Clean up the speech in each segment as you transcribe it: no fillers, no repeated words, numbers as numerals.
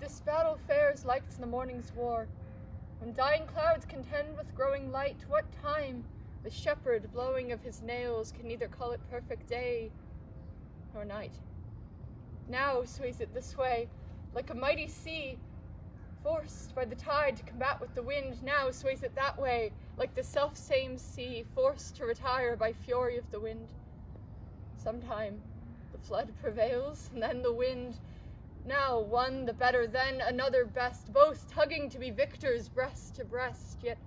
This battle fares like to the morning's war, when dying clouds contend with growing light. What time the shepherd, blowing of his nails, can neither call it perfect day nor night. Now sways it this way, like a mighty sea, forced by the tide to combat with the wind. Now sways it that way, like the self-same sea, forced to retire by fury of the wind. Sometime the flood prevails, and then the wind. Now one the better, then another best, both tugging to be victors breast to breast, yet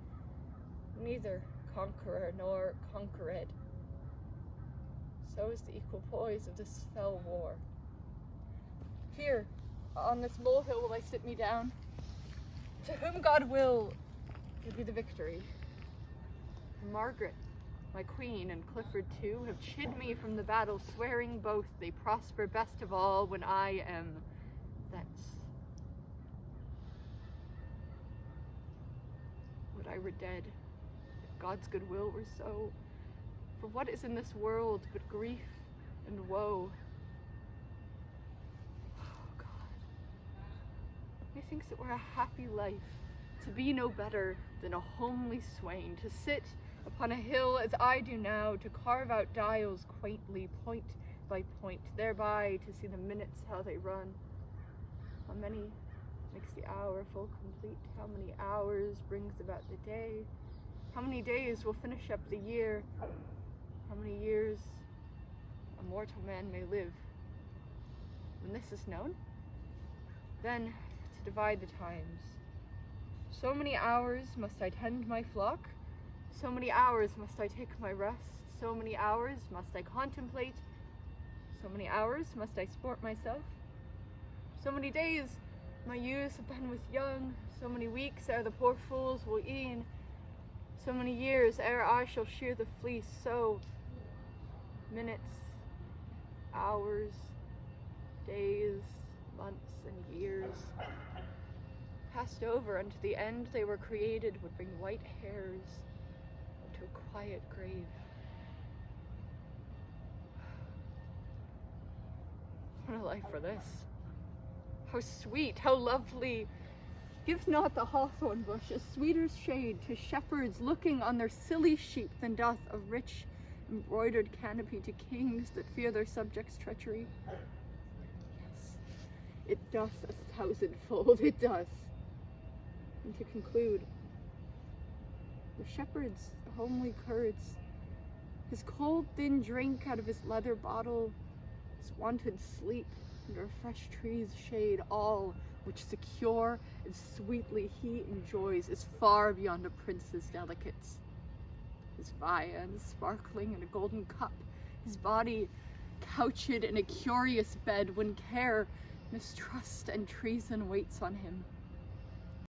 neither conqueror nor conquered. So is the equal poise of this fell war. Here, on this molehill will I sit me down. To whom God will be the victory. Margaret, my queen, and Clifford too, have chid me from the battle, swearing both they prosper best of all when I am thence. Would I were dead, if God's good will were so. For what is in this world but grief and woe? Oh God, methinks it were a happy life, to be no better than a homely swain, to sit upon a hill as I do now, to carve out dials quaintly, point by point, thereby to see the minutes how they run. How many makes the hour full complete? How many hours brings about the day? How many days will finish up the year? How many years a mortal man may live? When this is known, then to divide the times. So many hours must I tend my flock, so many hours must I take my rest, so many hours must I contemplate, so many hours must I sport myself. So many days my youths have been with young, so many weeks ere the poor fools will e'en, so many years ere I shall shear the fleece, so minutes, hours, days, months, and years passed over unto the end they were created would bring white hairs into a quiet grave. What a life for this. How sweet, how lovely. Gives not the hawthorn bush a sweeter shade to shepherds looking on their silly sheep than doth a rich embroidered canopy to kings that fear their subjects' treachery? Yes, it doth 1,000-fold, it doth. And to conclude, the shepherd's homely curds, his cold thin drink out of his leather bottle, his wonted sleep under a fresh tree's shade, all which secure and sweetly he enjoys, is far beyond a prince's delicates. His viands sparkling in a golden cup, his body couched in a curious bed, when care, mistrust, and treason waits on him.